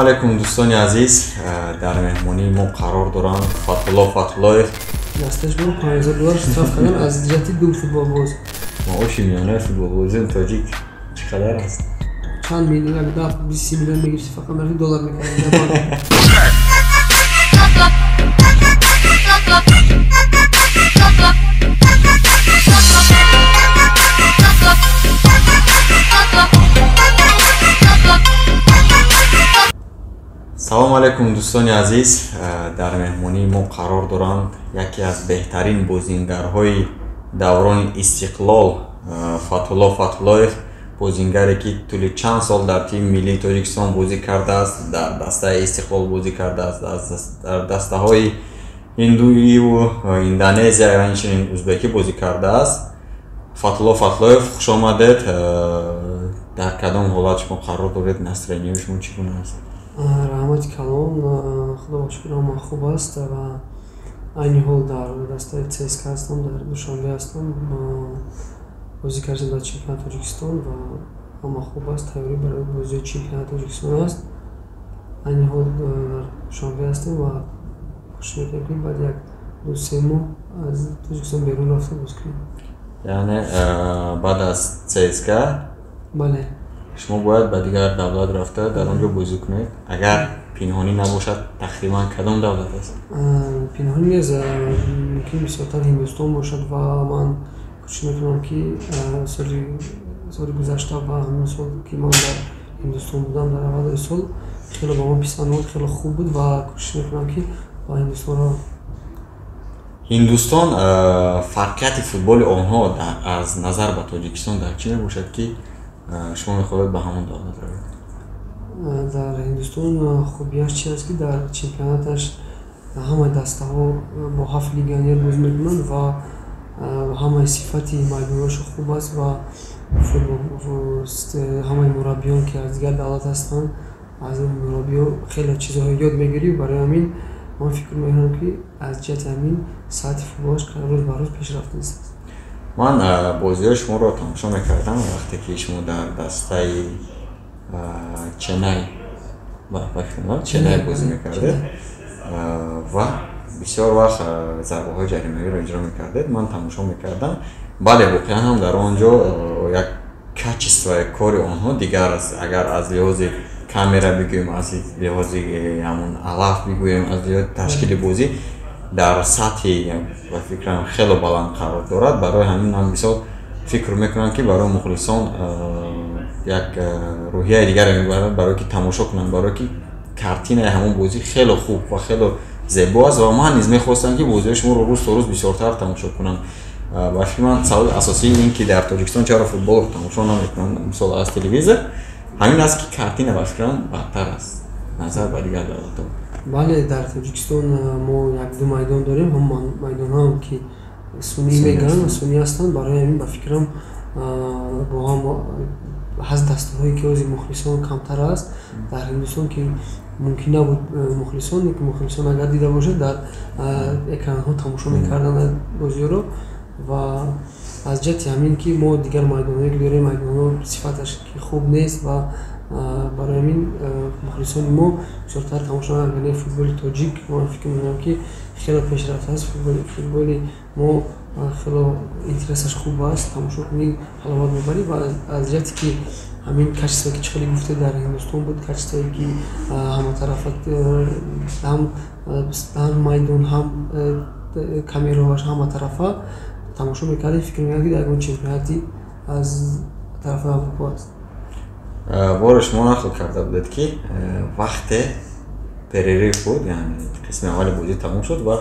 алейкум дӯстони азиз, дар меҳмонии мо қарор дорам Фатҳулло Фатҳуллоев. Дасташ бо $5000 штраф кардан аз ҷиҳати ду футболбоз. Маоши миёнаи футболбозии тоҷик чӣ қадар аст? Чанд миллион, 20 миллион мегирифти, фақат нафи доллар мекардем. салому алейкум дӯстони азиз, дар меҳмонии мо қарор дорам яке аз беҳтарин бозингарҳои даврони Истиқлол Фатҳулло Фатҳуллоев, бозингаре ки тӯли чанд сол дар тими миллии Тоҷикистон бозӣ кардааст, дар дастаи Истиқлол бозӣ кардааст, дар дастаҳои Ҳиндуву Индонезия ва инчунин узбекӣ бозӣ кардааст. Фатҳулло Фатҳуллоев, хуш омадед. Дар кадом ҳолат шумо қарор доред? Настроенияи шумо чӣ гуна аст? Раҳмати калом, худо шукр ҳама хуб аст ва айни ҳол дар дастаи ЦСКА ҳастам, дар Душанбе ҳастам, бозӣ кардем дар чемпионати Тоҷикистон ва ҳама хуб аст, тайёрӣ барои бозии чемпионати Тоҷикистон аст. Айни ҳол дар Душанбе ҳастем ва хуш мекунем ки баъд як 2-3 моҳ аз Тоҷикистон берун рафта боз кунем. Яъне баъд аз ЦСКА бале, шумо бояд ба дигар давлат рафта дар он ҷо бозӣ кунед. Агар пинҳонӣ набошад, тақрибан кадом давлат аст? Пинҳонӣ нест, мумкин бисёртар Ҳиндустон бошад ва ман кӯшиш мекунам ки соли гузашта ва ҳамин сол ки ман дар Ҳиндустон будам, дар аввали сол хеле ба ман писанд омад, хеле хуб буд ва кӯшиш мекунам ки ба Ҳиндустон равам. Ҳиндустон, фарқияти футболи онҳо аз назар ба Тоҷикистон дар чӣ мебошад ки шумо мехоҳед ба ҳамон давлат равед? Дар Ҳиндустон хубияш чи аст ки дар чемпионаташ ҳамаи дастаҳо бо 7 легионер бозӣ мекунанд ва ҳамаи сифати майдонашо хуб аст ва ҳамаи мураббиён ки аз дигар давлат ҳастанд, аз мураббиён хеле чизҳоро ёд мегирӣ. Барои ҳамин ман фикр мекунам ки аз ҷиҳати ҳамин сатҳи футболаш рӯз ба рӯз пешрафта ист. Ман бозиҳои шуморо тамошо мекардам вақте ки шумо дар дастаи Ченай бозӣ мекардед ва бисёр вақт зарбаҳои ҷаримавиро иҷро мекардед. Ман тамошо мекардам. Бале, воқеан ҳам дар он ҷо як качествои кори онҳо дигар аст. Агар аз лиҳози камера бигӯем, аз лиҳози ҳамон алаф бигӯем, аз лиҳози ташкили бозӣ дар сатҳи ба фикрам хеле баланд қарор дорад. Барои ҳамин ман бисёр фикр мекунам ки барои мухлисон як рӯҳияи дигаре мебарад, барое ки тамошо кунанд, барое ки картинаи ҳамон бозӣ хеле хуб ва хеле зебо аст ва ман низ мехостам ки бозиҳои шуморо рӯз то рӯз бисёртар тамошо кунам. Ба фикри ман сабаби асосии ин ки дар Тоҷикистон чаро футболро тамошо намекунам мисол аз телевизор, ҳамин аст ки картина ба фикрам бадтар аст назар ба дигар давлатҳо. Бале, дар Тоҷикистон мо як-ду майдон дорем, ҳам майдонҳоам ки сунӣ мегӯянд ва сунӣ ҳастанд. Барои ҳамин ба фикрам бо ҳам аз дастаҳое ки ҳозир мухлисон камтар аст дар Ҳиндустон, ки мумкин набуд мухлисон агар дида бошад дар экранҳо тамошо мекарданд бозиҳоро ва аз ҷиҳати ҳамин ки мо дигар майдонҳое ки дорем, майдонҳо сифаташ ки хуб нест ва барои ҳамин мухлисони мо бисёртар тамошо мекарданд. Футболи тоҷик ман фикр мекунам ки хеле пешрафта аст. Футболи мо хеле интересаш хуб аст, тамошо кунӣ ҳаловат мебарӣ ва аз ҷиҳати ки ҳамин качествое ки чӣ хеле гуфтед дар Ҳиндустон буд, качествое ки ҳаматарафа ҳам майдон ҳам камераҳоаш ҳаматарафа тамошо мекардем, фикр мекардем ки дар ягон чемпионати аз тарафи Аврупо аст. боре шумо нақл карда будед ки вақте перерив буд, яъне қисми аввали бозӣ тамом шуд ва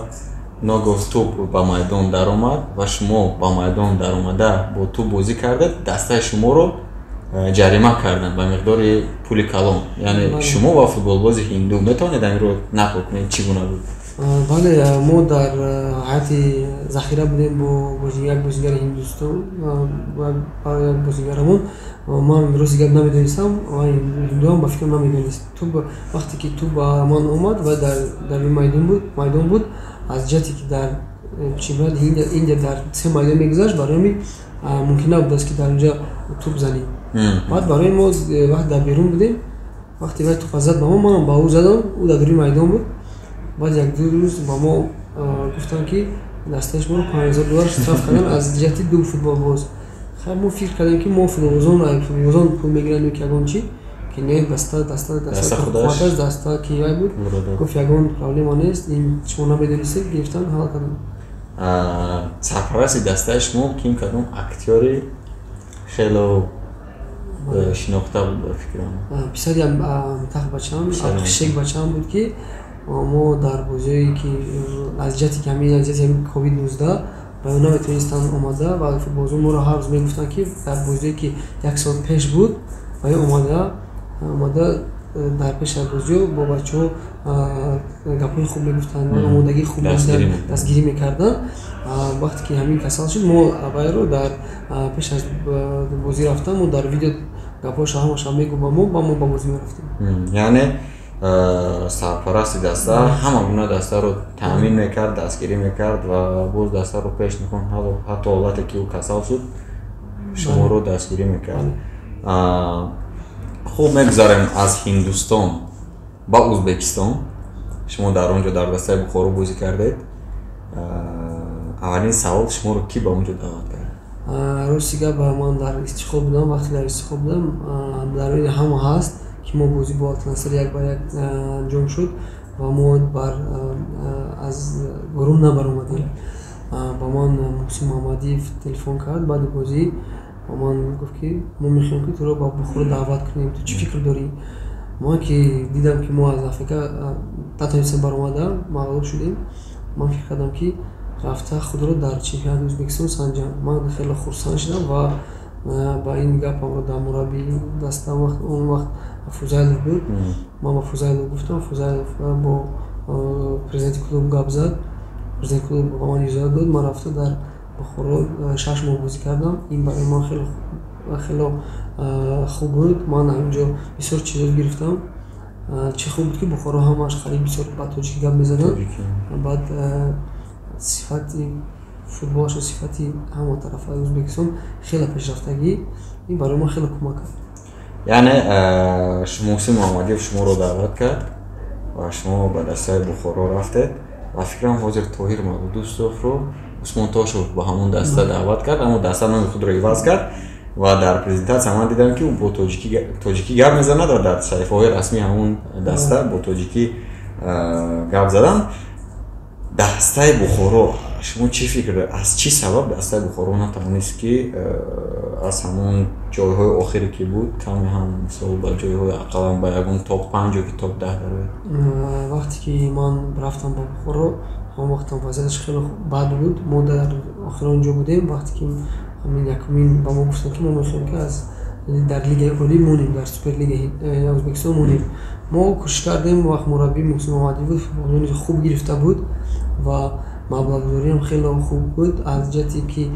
ногоҳ туп ба майдон даромад ва шумо ба майдон даромада бо туп бозӣ кардед, дастаи шуморо ҷарима карданд ба миқдори пули калон. Яъне шумо ва футболбози ҳинду метавонед амиро нақл кунед чӣ гуна буд? Бале, мо дар ҳайати захира будем бо як бозигари Ҳиндустон ва як бозигарамон. Ман имрӯзи гап намедонистам ва ҳиндуам ба фикр намедонист. Вақте ки ту ба ман омад ва дар майдон буд, аз ҷиҳате ки дар чемпионати Индия дар 3 майдон мегузашт, барои ҳамин мумкин набуд аст ки дар онҷа туп занем. Баъд барои мо вақт дар берун будем, вақте вай тӯпа зад ба мо, манам ба ӯ задам, ӯ дар дури майдон буд. Баъд як-ду рӯз ба мо гуфтанд ки дастааш моро $5000 штраф кардан аз ҷиҳати ду футболбоз. Хайр мо фикр кардем ки мо футболбозон пул мегиранд ки ягон чӣ, ки не даста худаш даста ки вай буд. Гуфт ягон проблема нест, ин шумо намедонистед, гирифтан ҳал кардан. Сарпараси дастаи шумо ким кадом актёри хело шинохта буд ба фикрам? Писари тах бачаам, Абдушек бачаам буд ки мо дар бозие ки аз ҷиҳати COVID-19 ба ё наметавонистан омада ва футболбозон моро ҳар рӯз мегуфтанд ки дар бозие ки як соат пеш буд ба ё омада дар пеш аз бозиё бо бачаҳо гапҳои хуб мегуфтанд ва омодагии хуб дастгирӣ мекарданд. Вақте ки ҳамин касал шуд, мо вайро дар пеш аз бозӣ рафтан мо дар видео гапҳоашо ҳамаша мегӯ ба мо ба бозӣ мерафтем. Яъне сарпарасти даста ҳама гуна дастаро таъмин мекард, дастгирӣ мекард ва боз дастаро пеш меконд, ҳатто ҳолате ки ӯ касал шуд шуморо дастгирӣ мекард. Хуб, мегузарем аз Ҳиндустон ба Ӯзбекистон. Шумо дар он ҷо дар дастаи Бухоро бозӣ кардед. Аввалин савол, шуморо ки ба он ҷо даъват кард? Рости гап, ман дар истиқол будам. Вақте дар истиқол будам, дар оини ҳама ҳаст ки мо бозӣ бо Алтанасар як ба як анҷом шуд ва мо аз гурӯҳ набаромадем. Ба ман Муҳсин Муҳаммадиев телефон кард баъди бозӣ. Ба ман гуфт ки мо мехоҳем ки туро ба Бухоро даъват кунем, ту чӣ фикр дорӣ? Ман ки дидам ки мо аз Африка натавонистем баромада, мағлуб шудем. Ман фикр кардам ки рафта худро дар чемпионати Ӯзбекистон санҷам. Ман хеле хурсанд шудам ва ба ин гапамро дар мураббии дастам он вақт Фузайлов буд. Ман ба Фузайлов гуфтам, Фузайлов бо президенти клуб гап зад. Президенти клуб ба ман иҷоза дод, ман рафта дар Бухоро 6 моҳ бозӣ кардам. Ин барои ман хеле хуб буд. Ман ҳаминҷо бисёр чизо гирифтам. Чӣ хуб буд ки Бухоро ҳамааш хариб бисёр ба тоҷикӣ гап мезаданд. Баъд сифати футболашо, сифати ҳама тарафаи Ӯзбекистон хеле пешрафтагӣ. Ин барои ман хеле кӯмак кард. Яъне Муҳсин Муҳаммадиев шуморо даъват кард ва шумо ба дастаи Бухоро рафтед ва фикрам ҳозир Тоҳир Мавлудустовро Усмон Тошев ба ҳамон даста даъват кард, аммо даста номи худро иваз кард ва дар презентатсия ман дидам ки ӯ бо тоҷикӣ гап мезанад ва дар саҳифаҳои расмии ҳамон даста бо тоҷикӣ гап задан. Дастаи Бухоро, шумо чӣ фикр доред? Аз чӣ сабаб дастаи Бухоро натавонист ки аз ҳамон ҷойҳои охире ки буд каме ҳам мисол ба ҷойҳои ақаллан ба ягон топ 5 ё ки топ 10 дарояд? Вақте ки ман рафтам ба Бухоро, ҳамон вақтам вазъияташ хеле бад буд. Мо дар охир он ҷо будем. Вақте ки ҳамин якумин ба мо гуфтанд ки мо мехоҳем ки аз дар лигаи олӣ монем, дар суперлигаи Ӯзбекистон монем. Мо кӯшиш кардем. Вақт мураббӣ Муҳсин Муҳаммадиев буд, футболчиёни хуб гирифта буд ва маблағгузориам хеле хуб буд. Аз ҷиҳати ки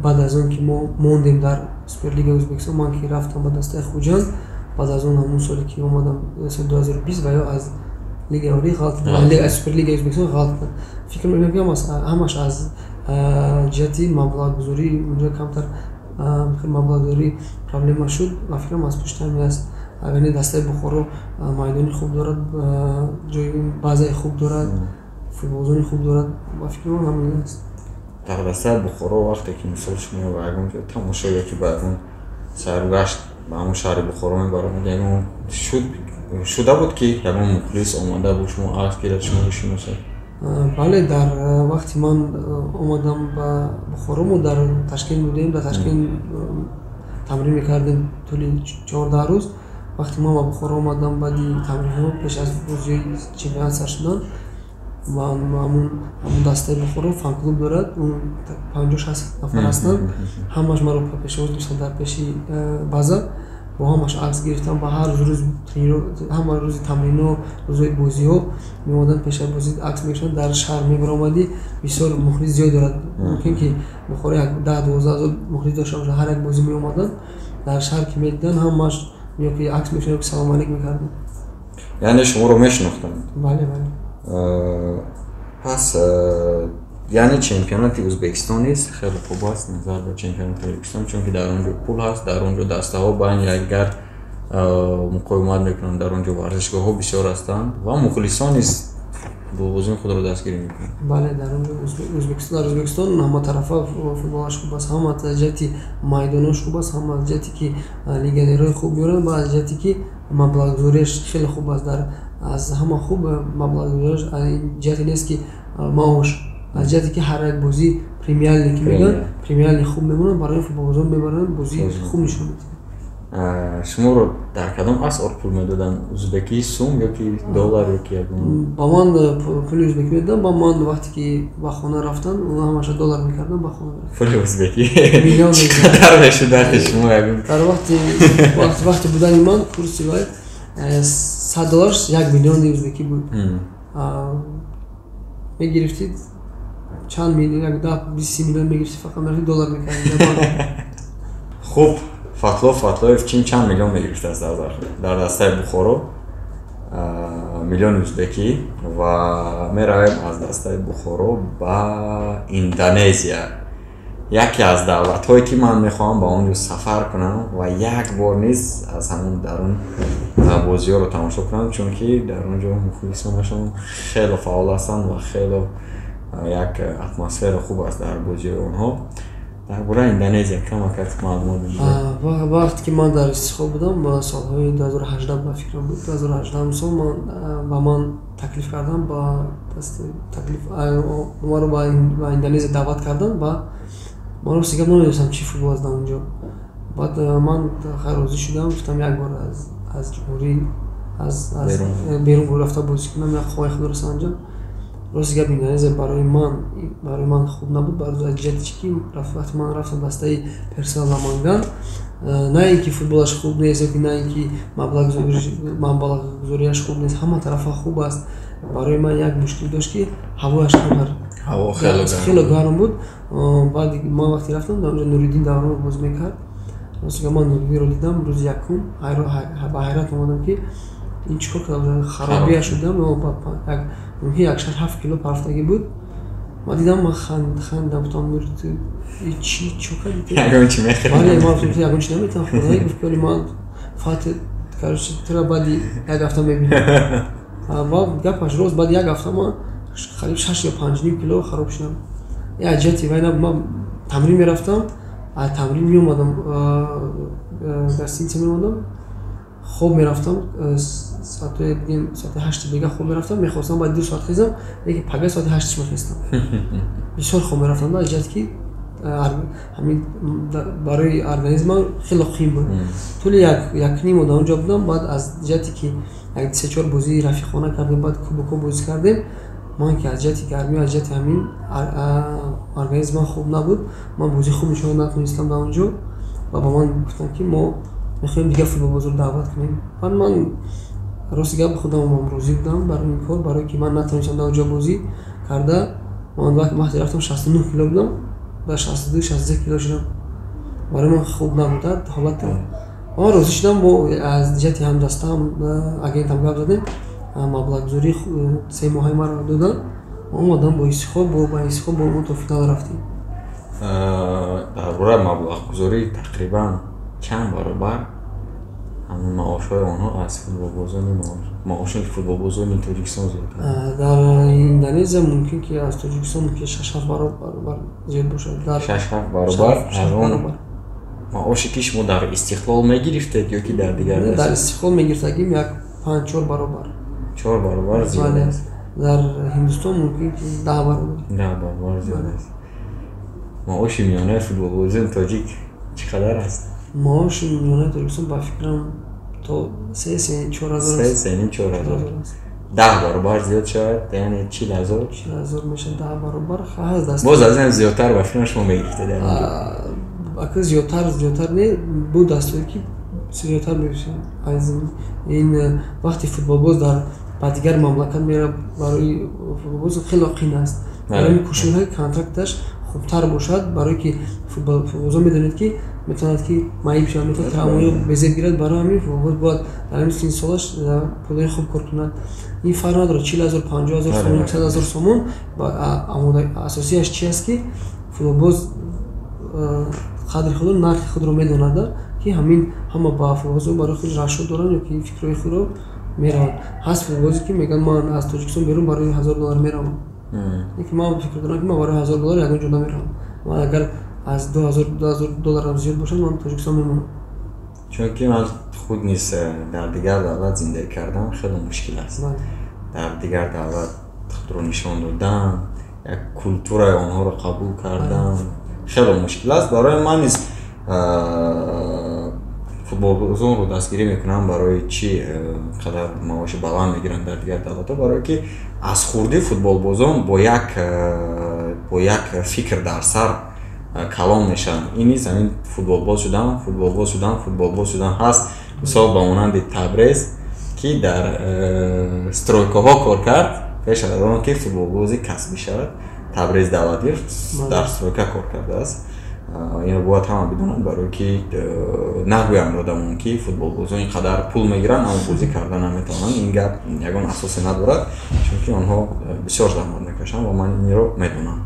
баъд аз он ки мо мондем дар суперлигаи Ӯзбекистон, ман ки рафтам ба дастаи Хуҷанд, баъд аз он ҳамон соле ки омадам соли 2020 ва ё аз лигаи олӣ ғалат, аз суперлигаи Ӯзбекистон ғалат кард. Фикр мекунам ки ҳамаш аз ҷиҳати маблағгузорӣ унҷо камтар маблағгузорӣ проблема шуд ва фикрам аз пушти ҳамин аст. Агар не дастаи Бухоро майдони хуб дорад, ҷои базаи хуб дорад, футболбозони хуб дорад, ба фикри ман ҳамин аст. Дар дастаи Бухоро вақте ки мисол шумо ба ягон ҷо тамошо ё ки ба ягон сайргашт ба ҳамон шаҳри Бухоро мебаромад, ягон шуда буд ки ягон мухлис омада бо шумо акс гирад, шуморо шиносад? Бале, дар вақти ман омадам ба Бухоро, мо дар Ташкент будем, дар Ташкент тамрин мекардем тӯли 14 рӯз. Вақти ман ба Бухоро омадам баъди тамринҳо пеш аз бозиҳои чемпионат сар шудан, ҳамон дастаи Бухоро фан-клуб дорад, 50-60 нафар ҳастанд. Ҳамаш маро пешовоз доштанд дар пеши база. Бо ҳамаш акс гирифтам. Ба ҳар рӯз ҳама рӯзи тамрино, рӯзҳои бозиҳо меомаданд, пеш аз бозӣ акс мекашиданд. Дар шаҳр мебаромадӣ, бисёр мухлис зиёд дорад. Мумкин ки Бухоро 10-12 ҳазор мухлис дошта бошад. Ҳар як бозӣ меомаданд. Дар шаҳр ки медиданд, ҳамаш ки акс мекашиданд, ки салом алейк мекарданд. Яъне шуморо мешинохтанд? Бале, бале. Пас яъне чемпионати Ӯзбекистон низ хеле хуб аст назар ба чемпионати Ӯзбекистон, чунки дар он ҷо пул ҳаст, дар он ҷо дастаҳо байни якдигар муқовимат мекунанд дар он ҷо варзишгоҳҳо бисёр ҳастанд ва мухлисон низ футболбозии худро дастгирӣ мекунанд. бале дар Ӯзбекистон ҳама тарафа футболаш хуб аст, ҳам аз ҷиҳати майдонош хуб аст, ҳам аз ҷиҳати ки легионерҳои хуб меоранд ва аз ҷиҳати ки маблағгузорияш хеле хуб аст. Аз ҳама хуб маблағгузорияш ҷиҳати нест ки маош, аз ҷиҳати ки ҳар як бозӣ премиер лиг мегӯянд, премиер лиг хуб мемонанд, барои футболбозон мебаранд, бозии хуб нишон медиҳанд. Шуморо дар кадом асъор пул медоданд? Ӯзбекии сум ёки доллар ёки ягон? Ба ман пули ӯзбекӣ медоданд. Ба ман вақте ки ба хона рафтанд ҳамаша доллар мекардам, ба хона рафтам. Пули ӯзбекӣ миллион чиқадар мешуд дарди шумо ягон? Дар вақти будани ман курси вай $100 1 миллион ӯзбекӣ буд. Мегирифтид чанд миллион, 10-20 миллион мегирифтид, фақат мерафтид доллар мекардид. Хуб, Фатлоев чанд миллион мегирифтааст дар дастаи Бухоро? Миллион ӯзбекӣ. Ва меравем аз дастаи Бухоро ба Индонезия. Яке аз давлатҳое ки ман мехоҳам ба он ҷо сафар кунам ва як бор низ аз ҳамон дар он бозиҳоро тамошо кунам, чунки дар он ҷо мухлисонашон хеле фаъол ҳастанд ва хеле як атмосфера хуб аст дар бозиҳои онҳо. Дар бораи Индонезия камакат маълумот бидед? Вақте ки ман дар истиқол будам, солҳои 2018 ба фикрам буд, 2018 сол ба ман таклиф кардам, маро ба Индонезия даъват кардам. Маро сига намедонистам чӣ футбол аст дар он ҷо. Баъд ман розӣ шудам, гуфтам як бор аз ҷумҳурӣ берун рафта бозӣ кунам, як хоҳи худро санҷам. Рости гап Индонезия барои ман хуб набуд, барои ҷиҳати чӣ ки вақте ман рафтам дастаи Персиа Ламанган, на ин ки футболаш хуб нест ёки на ин ки маблағгузорияш хуб нест, ҳама тарафа хуб аст. Барои ман як мушкил дошт ки ҳавояш хеле гарм буд. Баъд ман вақте рафтам дар онҷо Нуриддин Давронов бозӣ мекард. Рости гап ман Нуриддинро дидам рӯзи якум, ба ҳайрат омадам ки ин чӣ кор кард, харобия шудам. Як 7 кило парфтагӣ буд. Ман дидам, ман хандидам, гуфтам Нури ту чӣ кардӣ? Ягон чӣ мехӯрӣ? Бале, ман гуфтам ягон чӣ наметавонам хӯрам. Гуфт ки ман фати карочи туро баъди як ҳафта мебинам. Гапаш рост, баъди як ҳафта ман қариб 6 ё 5 кило хароб шудам. Аз ҷиҳати вай ман тамрин мерафтам, аз тамрин меомадам, гостиница меомадам, хоб мерафтам, саати 8 бега хоб мерафтам, мехостам баъд 2 соат хезам, лекин пага саати 8 мехестам. Бисёр хоб мерафтам, аз ҷиҳати ки ҳамин барои организмам хеле қим буд. тӯли як ним дар он ҷо будам. Баъд аз ҷиҳати ки 3-4 бозии рафиқона кардем, баъд кубокҳо бозӣ кардем, ман ки аз ҷиҳати гармӣ, аз ҷиҳати ҳамин организмам хуб набуд, ман бозии хуб нишон натонистам дар он ҷо ва ба ман гуфтанд ки мо мехоҳем дигар футболбозро даъват кунем. Баъд ман рости гап худамам розӣ будам барои ин кор, барое ки ман натонистам дар он ҷо бозӣ карда. Ман вақте рафтам 69 кило будам, ба 62-63 кило шудам. Барои ман хуб набуда ҳолат. Ман розӣ шудам, мо аз ҷиҳати ҳамдастаам агентам гап задем, маблағгузории 3 моҳаи маро додан, омадам ба истихоб бо мо то финал рафтем. Дар бораи маблағгузорӣ тақрибан чанд баробар ҳамон маошҳои онҳо аз маоши футболбозони Тоҷикистон зиёдтар? Дар Индонезия мумкин ки аз Тоҷикистон 6-7 баробар зиёд бошад. 6-7 баробар аз он маоши ки шумо дар Истиқлол мегирифтед ёки дар дигар? Дар Истиқлол мегирифтагим як 5-4 баробар. 4 баробар зиёд аст. Дар Ҳиндустон мумкин ки 10 баробар. 10 баробар зиёд аст. маоши миёнаи футболбозони тоҷик чӣ қадар аст? маоши миёнаи Тоҷикистон ба фикрам то 3-4 ҳазор аст. 3-4 ҳазор. 10 баробар зиёд шавад, яъне 40,000. 40,000 мешавад, 10 баробар ҳаст. боз аз ин зиёдтар ба фикрам шумо мегирифтед? Ака зиёдтар не буд дастуре ки зиёдтар мешавад. аз ин вақти футболбоз ба дигар мамлакат мера, барои футболбоз хеле қин аст. барои кӯшишҳои контракташ хубтар бошад, барое ки футболбозон медонед ки метавонад ки маиб шавад, метавонад таъмоли безеб гирад. барои ҳамин футболбоз бояд дар ин син солаш пулаи хуб кор кунад. ин фарқ надорад 40,000, 50,000 сомон, 100,000 сомон. асосияш чи аст ки футболбоз қадри худро, нархи худро медонад ки ки ҳамин ҳама ба футболбозо барои худ рашо доранд ё ки фикрҳои худро мераванд. Ҳаст футболбози ки мегӯянд ман аз Тоҷикистон берун барои $1000 меравам. Ки ман фикр дорам ки ман барои $1000 ягон ҷо намеравам. Ман агар аз $2000 зиёд бошад ман Тоҷикистон мемонам. Чунки ман худ низ дар дигар давлат зиндагӣ кардан хеле мушкил аст. Дар дигар давлат худро нишон додан, як культураи онҳоро қабул кардан хеле мушкил аст. Барои ман низ футболбозонро дастгирӣ мекунам барои чӣ қадар маоши баланд мегиранд дар дигар давлатҳо, барое ки аз хурдӣ футболбозон бо як фикр дар сар калон мешаванд. Ин низ ҳамин футболбоз шудан ҳаст. Мисол ба монанди Табрез ки дар стройкаҳо кор кард пеш аз он ки футболбози касбӣ шавад. Табрез давлатгир дар стройка кор кардааст. Инро бояд ҳама бидонанд, барое ки нагӯям одамон ки футболбозон ин қадар пул мегиранд аммо бозӣ карда наметавонанд. Ин гап ягон асосе надорад, чунки онҳо бисёр заҳмат мекашанд ва ман инро медонам.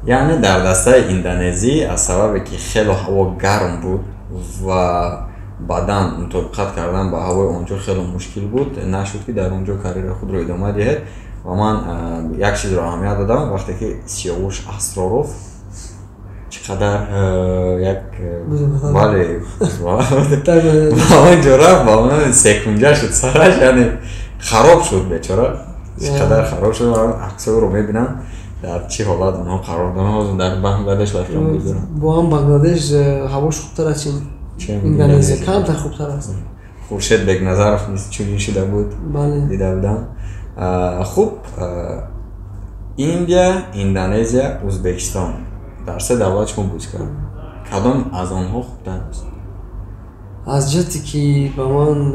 Яъне дар дастаи Индонезӣ аз сабабе ки хеле ҳаво гарм буд ва бадан мутобиқат кардан ба ҳавои он ҷо хеле мушкил буд, нашуд ки дар он ҷо карриера худро идома диҳед. Ва ман як чизро аҳамият додам, вақте ки Сиёвуш Асроров чӣ қадар як бале ба он ҷо рафт, ба он секунҷа шуд сараш, яъне хароб шуд бечора. Чӣ қадар хароб шуд, аксҳоро мебинам дар чӣ ҳолат онҳо қарор доранд. Дар Бангладеш лафтам гузорам. Бо ҳам Бангладеш ҳавош хубтар аст, Индонезия камтар хубтар аст. Хуршед Бекназаров низ чунин шуда буд, дида будам. Хуб, Индия, Индонезия, Ӯзбекистон дар се давлат шумо бозӣ кардед. Кадом аз онҳо хубтар аст? Аз ҷиҳати ки ба ман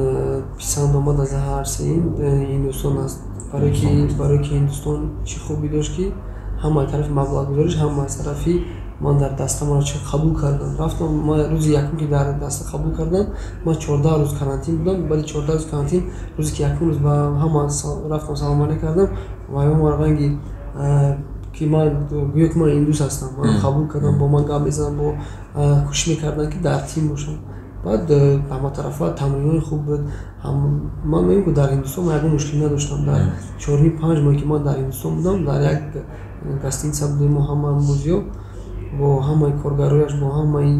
писанд омад аз ҳар сеин Ҳиндустон аст. Барои ки Ҳиндустон чӣ хубӣ дошт ки ҳам аз тарафи маблағгузориш, ҳам аз тарафи ман дар даста маро чӣ қабул кардан. Рафтам ман рӯзи якум ки дар даста қабул кардан, ман 14 рӯз карантин будам. Баъди 14 рӯз карантин, рӯзе ки якум рӯз ба ҳама рафтам салом алейк кардам ва ҳама марғанги ки ман гӯё ки ман индус ҳастам, ман қабул кардам, бо ман гап мезанам, бо кӯшиш мекардан ки дар тим бошам. Баъд ҳама тарафа тамринои хуб буд. Ман меём ки дар Ҳиндустон ман ягон мушкилӣ надоштам. Дар 4-5 моҳе ки ман дар Ҳиндустон будам, дар як гостиница будем мо ҳама бозиё, бо ҳамаи коргарояш, бо ҳамаи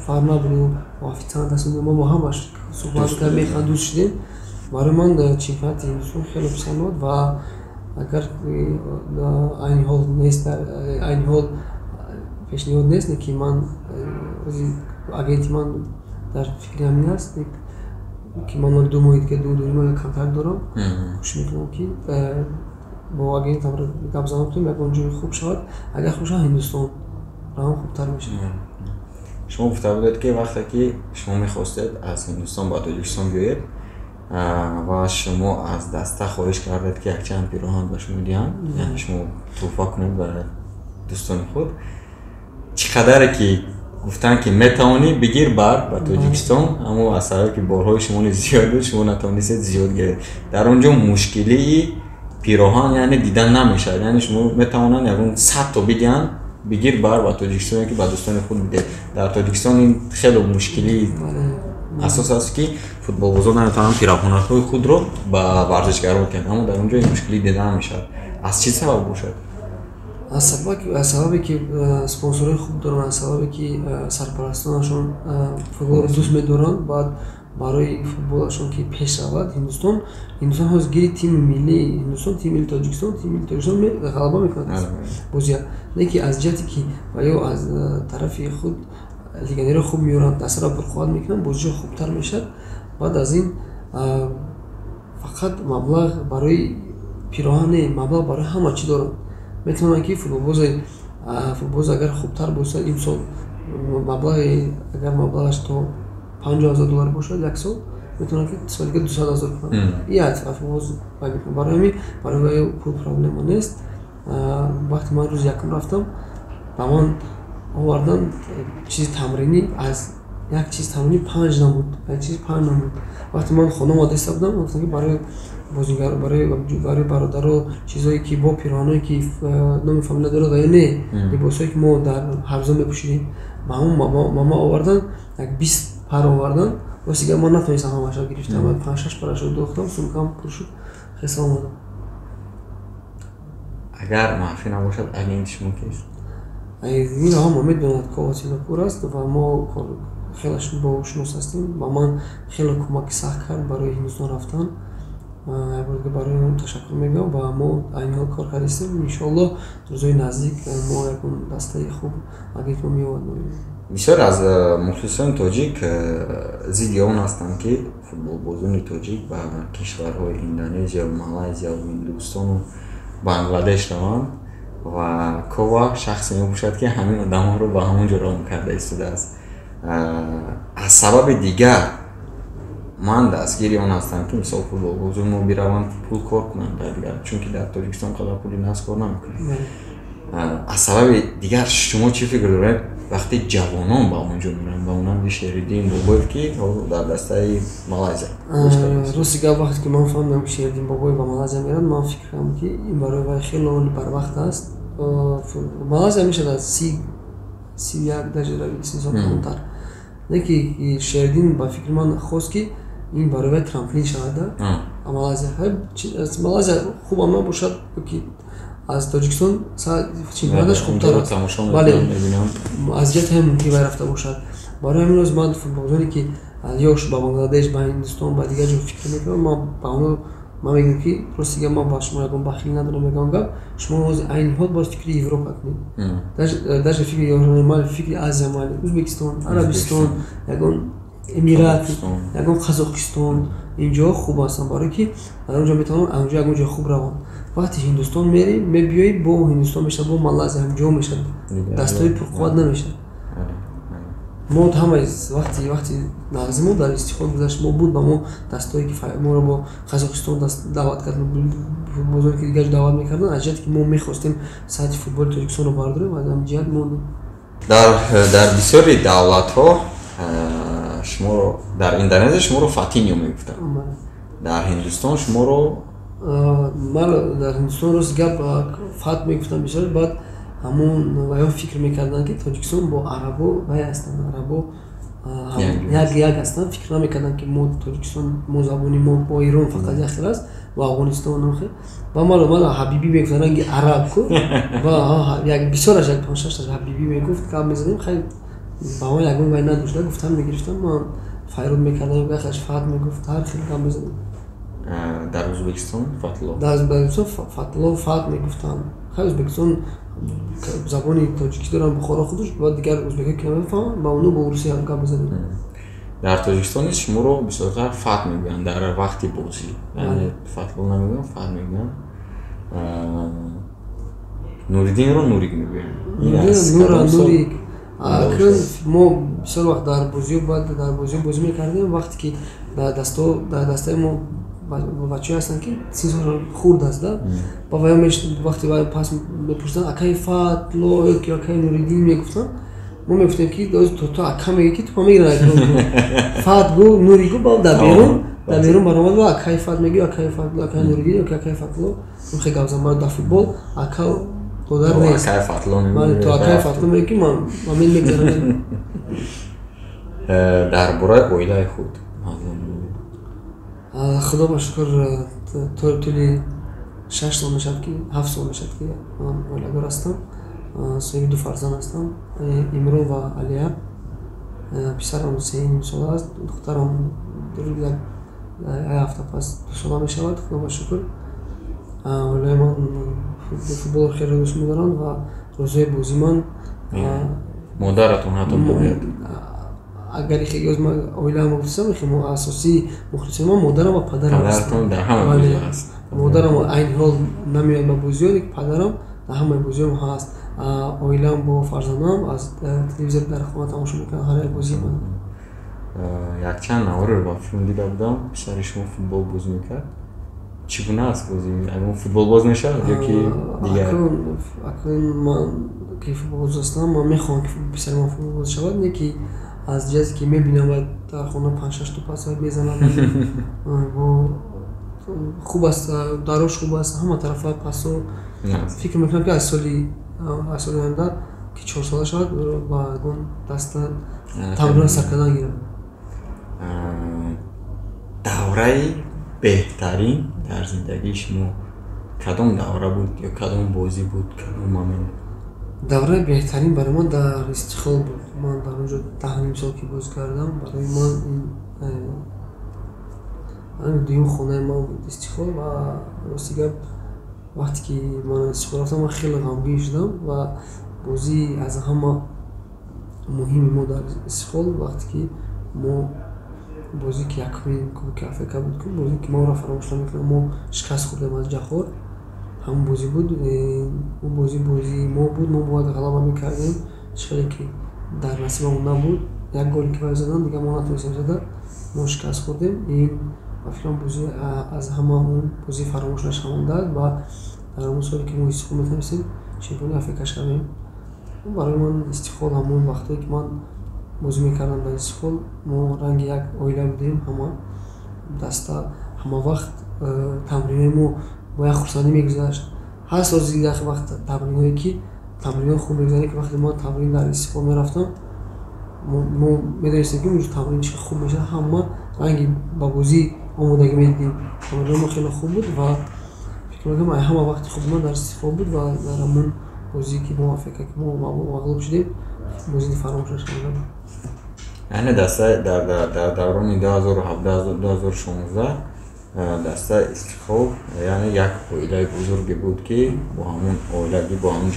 фармабину офитсант ҳастун, мо бо ҳамаш суҳбат кардем, механд дӯст шудем. Барои ман чемпионати Ҳиндустон хеле писанд омад ва агар айни ҳол нест, айни ҳол пешниҳод нест, ки ман агенти ман дар фикри ҳамин аст, ки ман 2 моҳи дига 2 моҳи контракт дорам. кӯшиш мекунам ки бо агентам гап занам кунем, ягон ҷои хуб шавад. Агар хуб шавад Ҳиндустон раҳам хубтар мешавад. Шумо гуфта будед ки вақте ки шумо мехостед аз Ҳиндустон ба Тоҷикистон биёед ва шумо аз даста хоҳиш кардед ки якчанд пироҳан ба шумо диҳанд, яъне шумо тӯҳфа кунед ба дӯстони худ. Чӣ қадаре ки гуфтанд ки метавонӣ бигир бар ба Тоҷикистон, аммо аз сабаби ки борҳои шумо низ зиёд буд, шумо натавонистед зиёд гиред. Дар он ҷо мушкилии пироҳан яъне дидан намешавад, яъне шумо метавонанд ягон 100 то бидиҳанд бигир бар ба Тоҷикистон, ки ба дӯстони худ бидед. Дар Тоҷикистон ин хеле мушкилии асос аст ки футболбозон наметавонанд пироҳанҳои худро ба варзишгарон диҳанд, аммо дар он ҷо ин мушкилӣ дида намешавад. Аз чӣ сабаб бошад? аз сабабе ки спонсорҳои хуб доранд, аз сабабе ки сарпарастонашон футболро дӯст медоранд, баъд барои футболашон ки пеш равад Ҳиндустон ҳозир гири тими миллии Ҳиндустон, тими миллии Тоҷикистон ғалаба мекунад бозия. Не ки аз ҷиҳати ки ё аз тарафи худ легионерҳои хуб меоранд, дастаро пурқувват мекунанд, бозиҳо хубтар мешавад. Баъд аз ин фақат маблағ барои пироҳан не, маблағ барои ҳама чӣ доранд. Метавонанд ки футболбоз агар хубтар бошад имсол маблағи, агар маблағаш то $50,000 бошад як сол, метавонанд ки солига $200,000 кунад. Як футболбоз барои ҳамин барои пул проблема нест. Вақте ман рӯзи якум рафтам, ба ман овардан чизи тамринӣ, аз як чизи тамринӣ 5 намуд, як чизи 5 намуд. Вақте ман хона омада истодам, гуфтам ки барои бозигаро, барои бародаро чизое ки бо пироҳаное ки номи фамилия дорад ё не, либосое ки мо дар ҳарзо мепӯшидем, ба ма овардан як пар овардан ростига ман натонистам ҳамаашро гирифтам 5-6 парашро дохтам сумкам пур шуд хеса омадам агар маъфӣ набошад агент шумо кист ин ҳама медонад коватина пур аст ва мо хеле бошинос ҳастем ба ман хеле кӯмаки сахт кард барои ҳиндустон рафтан якборга барои он ташаккур мегӯям ва мо айни ҳол кор кардастем иншоаллоҳ рӯзои наздик мо якон дастаи хуб агентмо меовард бисёр аз мухлисони тоҷик зидди он ҳастанд ки футболбозони тоҷик ба кишварҳои индонезия малайзия ҳиндустону бангладеш раванд ва кова шахсе мебошад ки ҳамин одамҳоро ба ҳамон ҷо равон карда истодааст аз сабаби дигар ман дастгири он ҳастам ки мисол футболбозон мо бираванд пул кор кунанд дигар чунки дар тоҷикистон қадар пули наст кор намекунад аз сабаби дигар шумо чӣ фикр доред вақти ҷавонон ба он ҷо меранд ба монанди Шеридин Бобоев ки дар дастаи Малайзия рости гап вақте ки ман фаҳмидам ки Шеридин Бобоев ба Малайзия мерад ман фикр кардам ки ин барои вай хеле оли барвақт аст Малайзия мешавад 31 дарҷа 30 сол камтар ки Шеридин ба фикри ман хост ки ин барои вай трамплин шавад Малайзия хубам набошад ки аз Тоҷикистон чемпионаташ хубтар аст бале азият ҳам ки вай рафта бошад барои ҳамин роз ман футболзоне ки ё ба Бангладеш ба Ҳиндустон ба дигар ҷо фикр мекунам ман ба онҳо ман мегӯям ки ростига ман ба шумо ягон бахил надорам мегӯям гап шумо ҳозир айни ҳол боз фикри Европа кунед даже фикри Европа фикри Азия мали Ӯзбекистон Арабистон ягон Эмират ягон Қазоқистон инҷоҳо хуб ҳастанд барое ки дар он ҷо метавонанд онҷо ягон ҷои хуб раванд вақти Ҳиндустон мерӣ мебиёӣ бо Ҳиндустон мешавад бо Малайзия ҳамҷо мешавад дастаи пурқувват намешавад мо ҳамаи вақти нағзимо дар истиқол гузашт мо буд ба мо дастое ки моро бо Қазоқистон даъват кардан футболзоне ки дигар даъват мекардан аз ҷиҳате ки мо мехостем сайти футболи Тоҷикистонро бардорем аз ҳамин ҷиҳат мо дар бисёри давлатҳо шуморо дар Индонезия шуморо Фатиньо мегуфтанд дар Ҳиндустон шуморо ман дар Ҳиндустон рост гап фат мегуфтам бисёр баъд ҳамон ваё фикр мекарданд ки Тоҷикистон бо арабо вай ҳастанд арабо як ҳастанд фикр намекарданд ки мо Тоҷикистон мо забони мо бо Ирон фақат яхел аст ва Афғонистон нохе ва мало ҳабиби мегуфтанд ки араб ку ва як бисёраш як 5-6 ҳабиби мегуфт гап мезадем хай ба он ягон вай надошта гуфтам мегирифтам ман файруд мекардам яхаш фат мегуфт ҳар хел гап мезадем дар Ӯзбекистон Фатло фат мегуфтам хай Ӯзбекистон забони тоҷикӣ доранд бухоро худаш ва дигар ӯзбекӣ ки намефаҳманд ба онҳо бо урусӣ ҳам гап мезадем дар Тоҷикистон низ шуморо бисёртар фат мегӯянд дар вақти бозӣ яъне фатло намегӯянд фат мегӯянд Нуриддинро Нурик мегӯянд Нурик акн мо бисёр вақт дар бозиҳо бозӣ мекардем вақте ки дар дастаи мо бачаҳое ҳастанд ки синсол хурд аст ба ваё вақте вай пас мепурсиданд акаи Фатло ки акаи Нуриддин мегуфтанд мо мегуфтем ки то ака меги ки тупа мегирад Фат гу Нури гу бал дар берун баромад ва акаи Фат меги акаи Фатло акаи Нуриддин ё ки акаи Фатло хе гап зад дар футбол ака додар нест то акаи Фатло меги ки ман мегзарам дар бораи оилаи худ худо ба шукр тӯли 6 сол мешавад ки 7 сол мешавад ки ман оиладор ҳастам соҳиби 2 фарзанд ҳастам Имрон ва Алия писарам 3 сол аст духтарам ҳафта пас 2 сола мешавад худо ба шукр оилаи ман футболро хеле дӯст медоранд ва рӯзои бозӣ ман модаратон ҳатто бояд агар хеле оилаам мухлисам мо асосии мухлисони ман модарам ва падарам аст модарам айни ҳол намеояд ба бозиҳо падарам дар ҳамаи бозиҳом ҳаст оилаам бо фарзандам аз телевизор дар хона тамошо мекунанд ҳар як бозии ман якчанд навореро ба филм дида будам писари шумо футбол бозӣ мекард чӣ гуна аст бозӣ агон футболбоз мешавад ё ки дигар акн ман ки футболбоз ҳастам ман мехоҳам ки писари ман футболбоз шавад не ки аз ҷиҳате ки мебинам вай дар хона 5-6 топ аст вай мезанад хуб аст дарош хуб аст ҳама тарафа пасо фикр мекунам ки аз соли оянда ки 4 сола шавад ба ягон даста тамрин сар кардан гирам давраи беҳтарин дар зиндагии шумо кадом давра буд ё кадом бозӣ буд, кадом момент? давраи беҳтарин барои ман дар Истиқлол буд. Ман дар онҷо 10 сол ки бозӣ кардам. Барои ман дуюм хонаи ман буд Истиқлол ва рости гап вақте ки ман Истиқлол рафтам, ман хеле ғамгин шудам ва бозӣ аз ҳама муҳими мо дар Истиқлол вақте ки мо бозӣ ки якумин Кубоки Африка буд, бозӣ ки моро фаромӯш наметавонам, мо шикаст хӯрдем аз Ҷахор. ҳамон бозӣ буд, бозӣ мо буд, мо бояд ғалаба мекардем. Чиқаре ки дар насибамон набуд, як голи ки вай задан дигар мо натонистем зада, мо шикаст хӯрдем. Ин ба фикрам бозӣ аз ҳамаон бозӣ фаромӯш нашавондаст ва дар он соли ки мо Истиқлол метавонистем чемпиони Африка шавем. барои ман Истиқлол ҳамон вақтое ки ман бозӣ мекардам дар Истиқлол, мо ранги як оила будем, ҳама даста, ҳама вақт тамринои мо бо як хурсандӣ мегузашт. ҳаст рози як вақт тамриное ки тамринои хуб мегузарем ки вақте ман тамрин дар Истиқлол мерафтам, мо медонистем ки муҷуд тамрин чӣ хуб мешавад, ҳама ранги ба бозӣ омодагӣ медидем. Тамринои мо хеле хуб буд ва фикр мекардам ҳама вақти хуби ман дар Истиқлол буд ва дар ҳамон бозӣ ки мо Африка ки мо мағлуб шудем, бозии фаромӯш нашавонда. яъне даста дар даврони 2017-2016 даста Истиқлол яъне як оилаи бузурге буд ки бо ҳамон оилагӣ бо ҳамон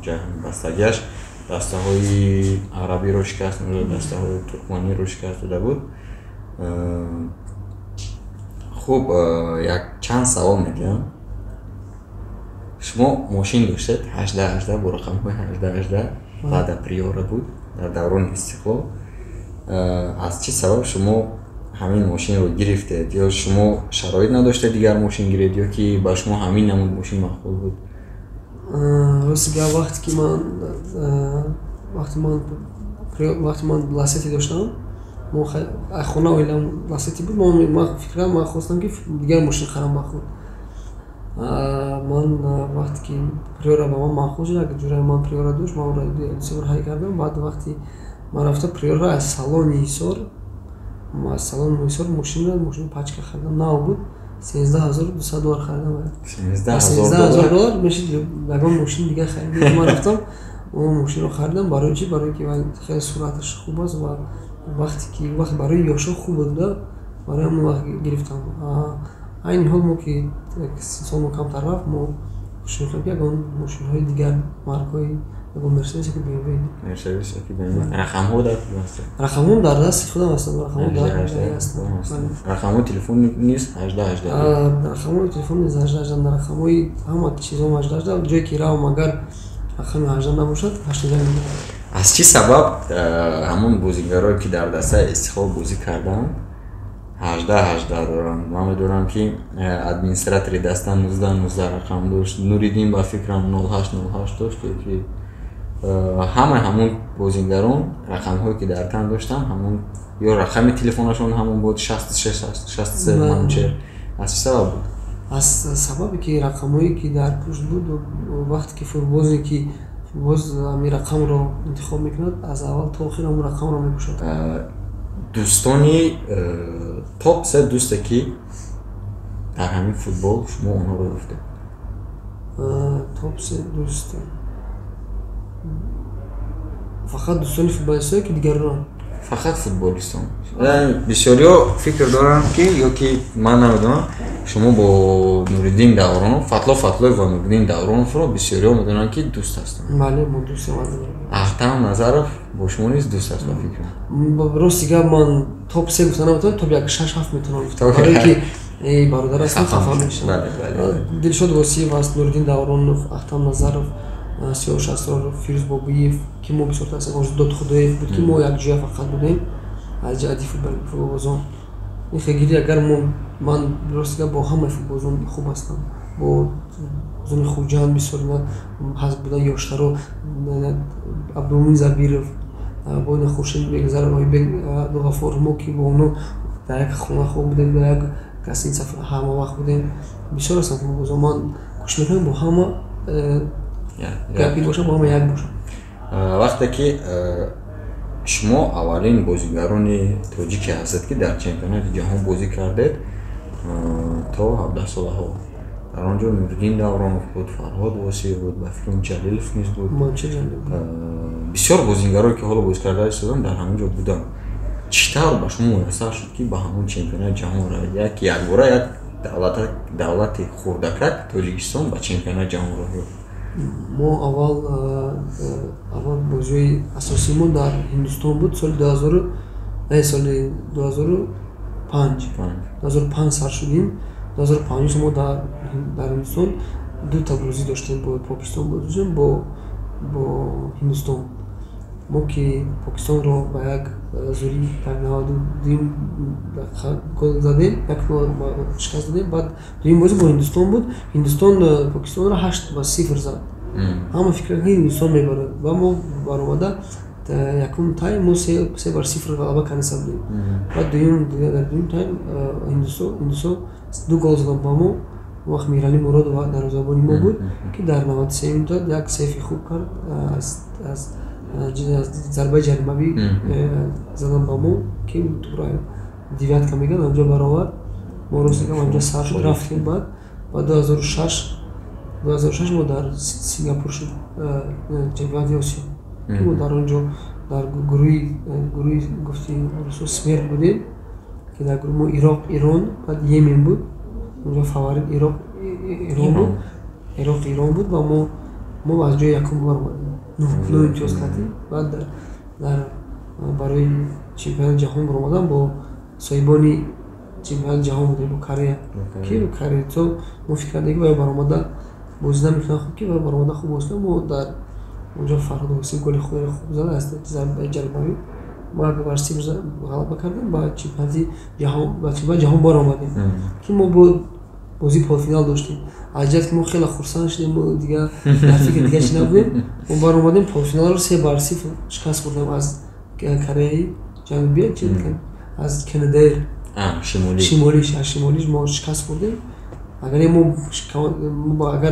ҷаҳон баста гашт. дастаҳои арабиро шикаст дод, дастаҳои туркманиро шикаст дода буд. хуб, як чанд савол мегӯям. шумо мошин доштед 18 бо рақамҳои 18 баъда приора буд дар даврони Истиқлол. аз чӣ сабаб шумо ҳамин мошинро гирифтед? ё шумо шароит надоштед дигар мошин гиред, ё ки ба шумо ҳамин намуд мошин махсус буд? рости гап вақте ман ласети доштам, хона оилам ласети буд, ман фикрам ман хостам ки дигар мошин харам ба худ. ман вақте ки приора ба ман махсус шуд, як ҷурай ман приора дошт, ман дусебор ҳай кардам. баъд вақти ман рафта приора аз салони Ҳисор мошини пачка харидам, нав буд, $13,200 харидам. $13,000 мешид ягон мошини дигар харидам. ман рафтам он мошинро харидам. барои чӣ? барои ки хеле суръаташ хуб аст ва вақт барои ёшо хуб буда, барои ҳамон вақт гирифтам. айни ҳол мо ки солмо камтар рафт, мо шунифтам ки ягон мошинҳои дигар маркаҳои ягон Мерседес ки BMW. рақамҳо дар рақамҳоам дар дасти худам ҳастанд. рақамҳои телефон низ 18. рақамҳои телефон низ 18. рақамҳои ҳама чизом 18. ҷое ки равам агар рақами 18 набошад 18 мегӯям. аз чӣ сабаб ҳамон бозигарое ки дар дастаи Истиқлол бозӣ карданд 18 доранд? ман медонам ки администратори даста 19 рақам дошт. Нуриддин ба фикрам 08 дошт. ки ҳамаи ҳамон бозигарон рақамҳое ки дар тан доштанд, ҳамон ё рақами телефонашон ҳамон буд 66 манчер. аз чӣ сабаб буд? аз сабабе ки рақамҳое ки дар пушт буд, вақте ки фурбозе ки фурбоз ҳамин рақамро интихоб мекунад, аз аввал то охир ҳамон рақамро мепӯшад. дӯстони топ се дӯсте ки дар ҳамин футбол шумо онҳоро гуфтед? топ се дӯсте фақат дӯстони футболистое ки дигарон? фақат футболистон. бисёриҳо фикр доранд ки ё ки ман намедонам, шумо бо Нуриддин Давронов, Фатлоев ва Нуриддин Давроновро бисёриҳо медонанд ки дӯст ҳастанд. бале, мо дӯстем. Ахтам Назаров бо шумо низ дӯст аст ба фикрам. рости гап ман топ се гуфта наметавонам, топ 6-7 метавонам гуфта. барое ки бародар ҳастанд, хафа мешавам. Дилшод Восиев аст, Нуриддин Давронов, Ахтам Назаров, Сиёш Асроров, Фирӯз Бобиев, ки мо бисёр таъсир Дод Худоев буд ки мо якҷоя фақат будем аз ҷиҳати футболбозон. ин хегири агар ман рости гап бо ҳамаи футболбозон хуб ҳастам. бо зони Хуҷанд бисёр ҳаст буда, ёштаро Абдумумин Забиров, бо ин Хуршед Бегзаров, Абдуғаффор, мо ки бо онҳо дар як хона хоб будем, дар як гостиница ҳама вақт будем. бисёр ҳастанд футболбозон. ман кӯшиш мекунам бо ҳама гапи бошам, бо ҳама як бошам. вақте ки шумо аввалин бозигарони тоҷикӣ ҳастед ки дар чемпионати ҷаҳон бозӣ кардед то 17 солаҳо. Дар он ҷо Нуриддин Давронов буд, Фарҳод Восиев буд, ба фикрам Ҷалилов низ буд. Бисёр бозигароне ки ҳоло бозӣ карда истоданд дар ҳамон ҷо буданд. Чӣ тавр ба шумо муяссар шуд ки ба ҳамон чемпионати ҷаҳон равед? Якбора як давлати хурдакак Тоҷикистон ба чемпионати ҷаҳон равед. мо аввал бозиҳои асосии мо дар Ҳиндустон буд. Соли 2005 сар шудем. 2005 мо дар Ҳиндустон дута бозӣ доштем, бо Покистон бозӣ доштем, бо Ҳиндустон. мо ки Покистонро ба як зури 92 гол задем, як шикаст дадем. Баъд дуюм бозӣ бо Ҳиндустон буд. Ҳиндустон Покистонро 8-0 зад. Ҳама фикр кардем Ҳиндустон мебарад ва мо баромада якум тайм мо 3-0 ғалаба карда будем. Баъд дар дуюм тайм Ҳиндустон 2 гол заданд ба мо. Вақт Мирали Муродова дарвозабони мо буд ки дар 93 минута як сейфи хуб кард, аз зарбаи ҷаримавӣ заданд ба мо ки тура девятка мегӯянд, онҷо баровард. Мо ростигам онҷо сар шуд, рафтем. Баъд 2006 мо дар Сингапур шуд чемпионати Осиё ки мо дар онҷо дар гурӯҳи гуфти русо смерт будем ки дар гурӯҳ мо Ироқ, Ирон, баъд Йемен буд. Онҷо фаворит Ирон буд ва мо аз ҷои якум баромадем. 9 имтиёз кардем. Баъд дар барои чемпионати ҷаҳон баромадан бо соҳибони чемпионати ҷаҳон будем, бо Корея. Ки Корея то мо фикр кардем ки баромада бозӣ намекунад хуб, ки баромада хуб бозӣ кунад. Мо дар онҷо Фарҳод Восиев голи худро хуб зад аз зарбаи ҷаримавӣ. Мо 1-0 ғалаба кардем. Ба чемпионати ҷаҳон баромадем ки мо бозӣ полуфинал доштем. Аз ҷазе ки мо хеле хурсанд шудем, мо дигар дар фикри дигар чӣ набудем. Мо баромадем полуфиналро 3-0 шикаст хӯрдем аз Кореяи ҷанубӣ, аз Канадаи шимолӣ мо шикаст хӯрдем. Агар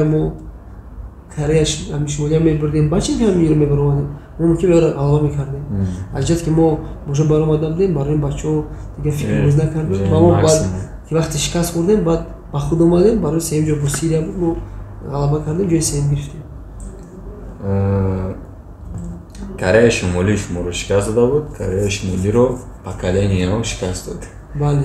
мо Корея шимолӣ мебурдем, ба чемпионати миёна мебаромадем, мо мумкин ғалаба мекардем. Аз ҷазе ки мо бошо баромада будем, барои бачаҳо дигар фикр боз накардем. Мо вақти шикаст хӯрдем, баъд ба худ омадем. Барои сеюм ҷо бо Сирия буд, мо ғалаба кардем, ҷои сеюм гирифтем. Кореяи Шимолӣ шуморо шикаст дада буд. Кореяи Шимолиро поколениеҳо шикаст дод. Бале.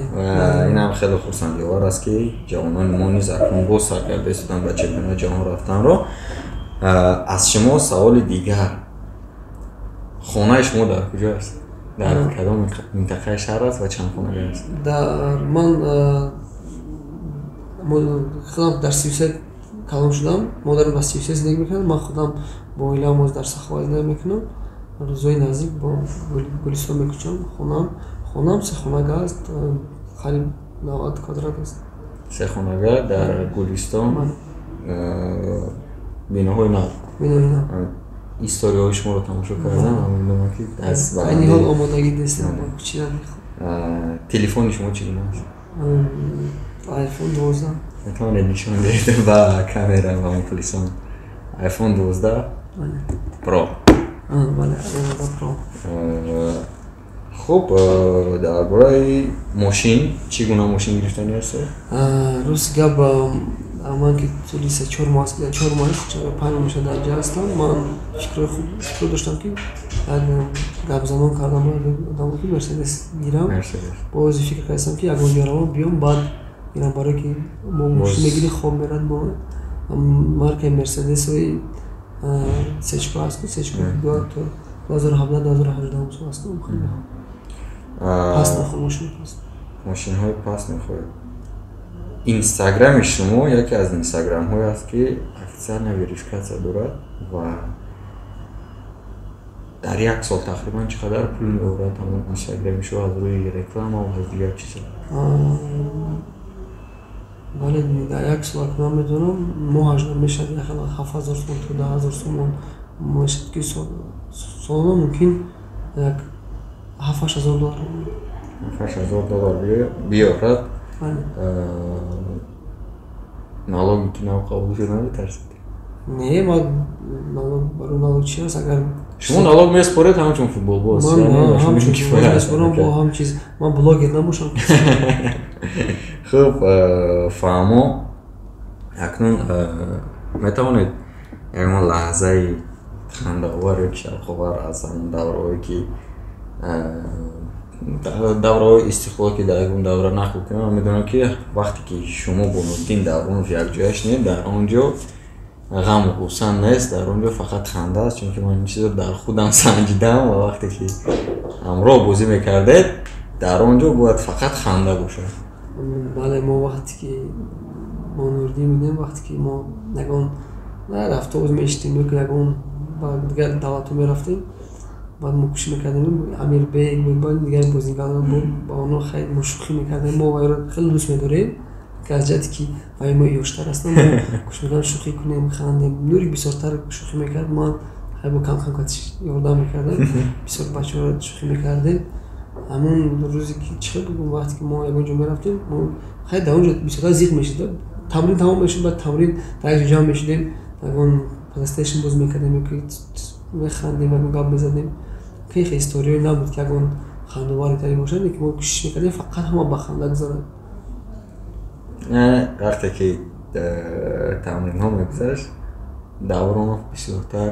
Инам хеле хурсандиовар аст ки ҷавонони мо низ акнун боз саркарда истоданд ба чемпионати ҷаҳон рафтанро. Аз шумо саволи дигар, хонаи шумо дар куҷо аст? Дар кадом минтақаи шаҳр аст ва чанд хонага аст? Худам дар 33 калон шудам. Модарам дар 33 зиндагӣ мекунад. Ман худам бо оилаам дар Сахова зиндагӣ мекунам. Рӯзои наздик бо Гулистон мекӯчам. Хонам 3 хонага аст. Қариб 90 квадрат аст. 3 хонага дар Гулистон. Биноҳои нав. Историҳои шуморо тамошо кардам. Мемонам ки аз айни ҳол омодагӣ нестем. Телефони шумо чӣ гуна аст? iPhone 12. метавонед нишон диҳед ба камера ва мухлисон? iPhone 12 Pro. Бале, 12 Pro. Хуб, дар бораи мошин чӣ гуна мошин гирифтанӣ аст? Рӯз гап ман ки соли 4 моҳ 5 моҳ шуда дар ҷо ҳастам. Ман фикр доштам ки як гапзанон кардам бо одам ки Мерседес гирам. Бози фикр кардам ки ягон ҷо равам биём, баъд гирам, барое ки мо мошин мегирӣ хоб мерад. Мо маркаи Мерседесои сечко аст, сечко 2017-2018 сол аст. Паст мехоҳам мошинҳои паст мехоҳед. Инстаграми шумо яке аз инстаграмҳое аст ки официальна верификатсия дорад ва дар як сол тақрибан чӣ қадар пул меорад ҳамон инстаграми шумо аз рӯи реклама ва аз дигар чиза? Бале, дар як сол ман медонам моҳаш мешавад 7000 сом то 10000 сом мешавад ки солона мумкин як 7000 доллар. 7000 доллар биёрад. налоги ки нав қабул шуда метарсед? Не, барои налог чӣ аст? Агар شما налог меспоред ҳамчун футболбоз. ман ҳамчун кифоят меспорам бо ҳам чиз. Ман блогер набошам. хуб, фаҳмо акнун метавонед ягон лаҳзаи хандаовар ёки шавқовар аз ҳамон давраҳое ки давраҳои истиқлол ки дар ягон давра нақл кунем, ман медонам ки вақте ки шумо бо Нуриддин Давронов якҷоя шунед, дар он ҷо ғаму ғуссан нест, дар он ҷо фақат ханда аст, чунки ман ин чизро дар худам санҷидам ва вақте ки ҳамроҳ бозӣ мекардед, дар он ҷо бояд фақат ханда бошад. бале, мо вақте ки мо Нуриддин будем, вақте ки мо ягон автобус мешитем ёки ягон ба дигар давлатҳо мерафтем, баъд мо кӯшиш мекардем Амирбек дигар бозигарон ба онҳо хеле мо шӯхӣ мекардем. Мо вайро хеле дӯст медорем, ки аз ҷиҳати ки вай мо ёштар ҳастам, мо кӯшиш мекардем шӯхӣ кунем, хандем. Нури бисёртар шӯхӣ мекард, ман хеле бо кам ёрдам мекардам, бисёр бачаҳоро шӯхӣ мекардем. ҳамон рӯзе ки чӣ хел буд, вақте ки мо ягон ҷо мерафтем, мо хеле дар он ҷо бисёртар зиқ мешид. Тамрин тамом мешуд, баъд тамрин дар як ҷо ҷамъ мешудем, ягон плейстейшн бозӣ мекардем ёки механдем, ягон гап мезадем. Хеле историёе набуд ки ягон хандовари таре бошад, ки мо кӯшиш мекардем фақат ҳама ба ханда гузарад. вақте ки тамринҳо мегузашт, Давронов бисёртар.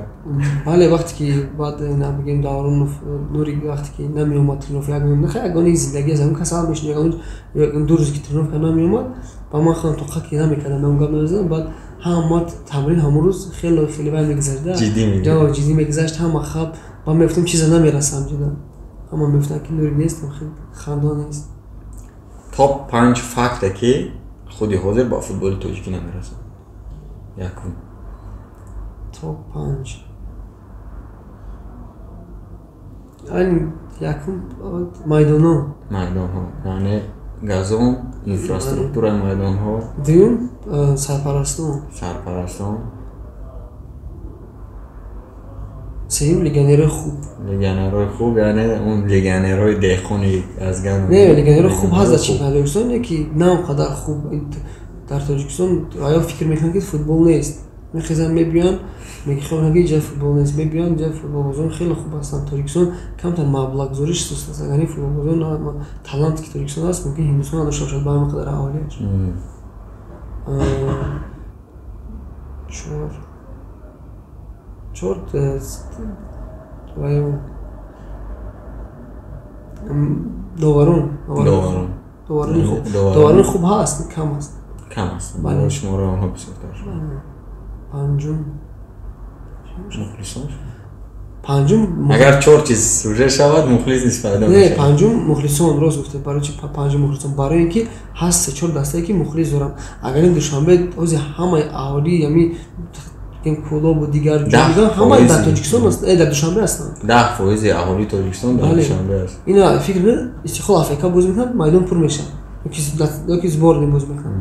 бале, вақте ки баъд бигем Давронов Нури вақте ки намеомад тренировка, ягони зиндагӣ аст, ягон касал мешуд, ягон ду рӯзе ки тренировка намеомад, ба ман хеле тоқат ки намекардам, ягон гап намезадам. Баъд ҳама тамрин ҳамон рӯз хеле вай мегузашт, ҷиддӣ мегузашт, ҳама хаб ба мегуфтам чиза намерасам ҷида. ҳама мегуфтанд ки Нури нестам, хеле хандон нест. топ 5 факте ки худи ҳозир ба футболи тоҷикӣ намерасад. якум. топ 5. айн якум майдонҳо, яъне газон, инфраструктураи майдонҳо. дуюм сарпарастон, сеюм легионерои хуб, яъне он легионерои деҳқони аз гам. Не, легионерои хуб ҳаст дар Тоҷикистон, ки на он қадар хуб дар Тоҷикистон. Ая фикр мекунанд ки футбол нест, мехезанд мебиёнд мегӯянд ки ҷай футбол нест, мебиёнд ҷай футболбозон хеле хуб ҳастанд. Тоҷикистон камтар маблағгузориш аст, яъне футболбозон таланте ки Тоҷикистон аст, мумкин Ҳиндустон надошта бошад ба ҳамин қадар аҳолиаш. чор доварон хуб ҳаст, кам аст. шумораи онҳо бисёртар шуд. панҷум агар чор чиз сӯже шавад мухлис низ пайдо мешавад. Не, панҷум мухлисон, рост гуфтед. барои чи панҷум мухлисон? барои ин ки ҳаст се чор дастае ки мухлис дорам. агар ин душанбе ҳозир ҳамаи аҳоли ями клубу дигар ҷойга ҳама дар Тоҷикистон аст, дар Душанбе ҳастанд. 10% аҳолии Тоҷикистон дар Душанбе аст. Ина фикр Истиқлол Африка бозӣ мекунад, майдон пур мешавад, ёки сборни бозӣ мекунад.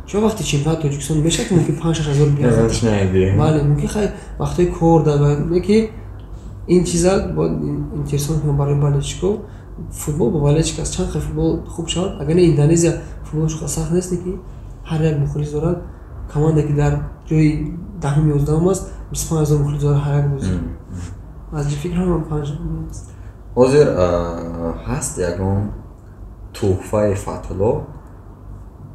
чо вақти чемпионат Тоҷикистон мешавад ки мумкин 5-6 ҳазор биёд. бале, мумкин хай вақтҳои кор дар ки ин чиза бо интересон кунам барои балечко. футбол бо балечка аст, чанд хел футбол хуб шавад. агар Индонезия футболш сахт нест, ки ҳар як мухлис дорад. команда ки дар ҷои 10-11 аст, 25 000 мухлис дорад ҳар як бозӣ. аз ҷи фикр ҳам 5 аст. ҳозир ҳаст ягон тӯҳфаи фатҳулло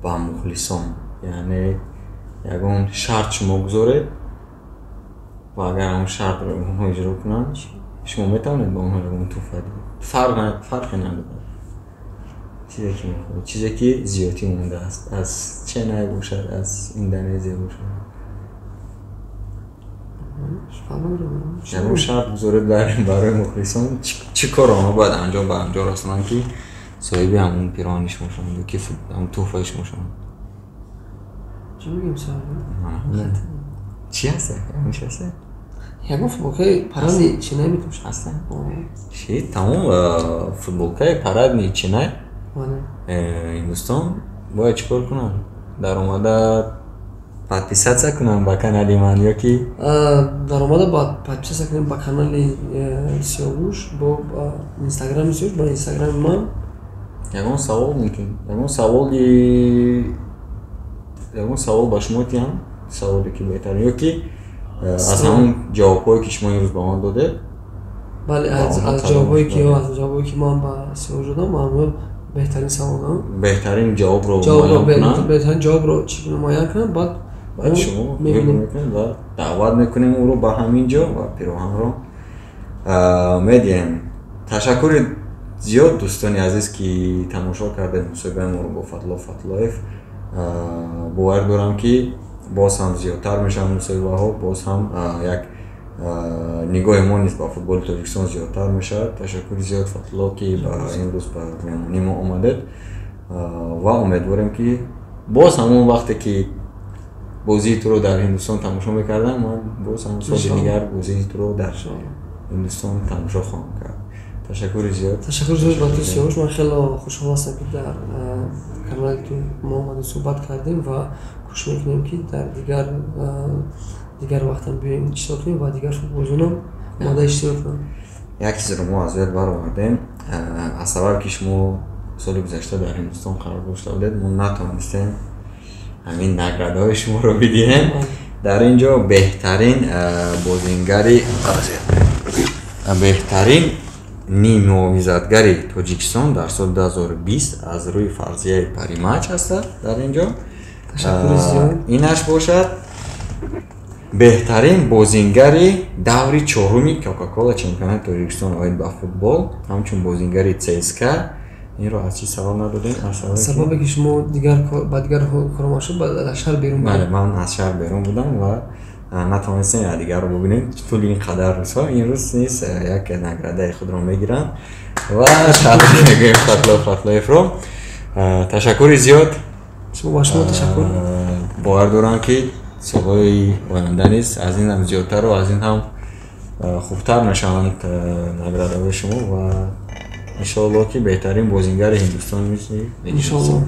ба мухлисон, яъне ягон шарт шумо гузоред ва агар он шартро онҳо иҷро кунанд, шумо метавонед ба онҳо ягон тӯҳфа диҳед. фарқе надорад. чизе ки зиёдтӣ мондааст, аз Ченай бошад, аз Индонезия бошад. ягон шарт гузоред барои мухлисон, чӣ кор онҳо бояд анҷом ба анҷом расонанд ки соҳиби ҳамон пироҳани шумо шаванд ёки ҳамон тӯҳфаи шумо шаванд. чӣ мегӯем соҳиб? чӣ аст? чӣ аст? ягон футболкаи парадни Ченай метавонад аст. чӣ? тамом футболкаи парадни Ченай Ҳиндустон бояд чӣ кор кунанд? даромада подписатсия кунанд ба канали ман ёки даромада подписатсия кунанд ба канали Сиёвуш, бо Инстаграми Сиёвуш, ба Инстаграми ман. ягон савол мумкин, ягон савол ба шумо тиям, саволе ки беҳтар ёки аз ҳамон ҷавобҳое ки шумо имрӯз ба ман додед бале аз ҷавобҳое ки ман ба савол додам маъмулан беҳтарин саволам беҳтарин ҷавобро беҳтарин ҷавобро чӣ намоян кунам баъд шумо мебинем ва даъват мекунем ӯро ба ҳамин ҷо ва пироҳанро медиҳем. Ташаккури зиёд дӯстони азиз ки тамошо кардед мусоҳибаи моро бо Фатло Фатлоев. бовар дорам ки боз ҳам зиёдтар мешаванд мусоҳибаҳо, боз ҳам як нигоҳи мо низ ба футболи Тоҷикистон зиёдтар мешавад. Ташаккури зиёд Фатло ки ба имрӯз ба меҳмонии мо омадед ва умедворем ки боз ҳамон вақте ки бозии туро дар Ҳиндустон тамошо мекардам, ман боз ҳам соли дигар бозии туро дар Ҳиндустон тамошо хоҳам кард. Ташаккури зиёд ба ту Сиёш. Ман хеле хушҳол ҳастам ки дар канали ту мо омадем суҳбат кардем ва кӯшиш мекунем ки дар дигар вақтам биёем иштирок кунем ва дигар футболчиёнам омада иштирок кунанд. Як чизро мо аз ёд баровардем. Аз сабаби ки шумо соли гузашта дар Ҳиндустон қарор дошта будед, мо натонистем ҳамин наградаҳои шуморо бидиҳем. дар ин ҷо беҳтарин нимувозизатгари Тоҷикистон дар соли 2020 аз рӯи фарзияи Паримач ҳастад. дар ин ҷо инаш бошад беҳтарин бозингари даври чоруми Кока-Кола чемпионати Тоҷикистон оид ба футбол, ҳамчун бозингари ЦСКА. инро аз чӣ сабаб надодем? Сабабе ки шумо ба дигар кор шуд, аз шаҳр берун будед? Бале, ман аз шаҳр берун будам ва натавонистем якдигарро бубинем тӯли ин қадар рӯзҳо. Имрӯз низ як наградаи худро мегиранд ва табрик мегӯем Фатло Фатлоевро. Ташаккури зиёд. Ба шумо ташаккур. бовар дорам ки солҳои оянда низ аз ин ҳам зиёдтару аз ин ҳам хубтар мешаванд наградаҳои шумо ва иншоалло ки беҳтарин бозингари Ҳиндустон мешавед. Иншоалло.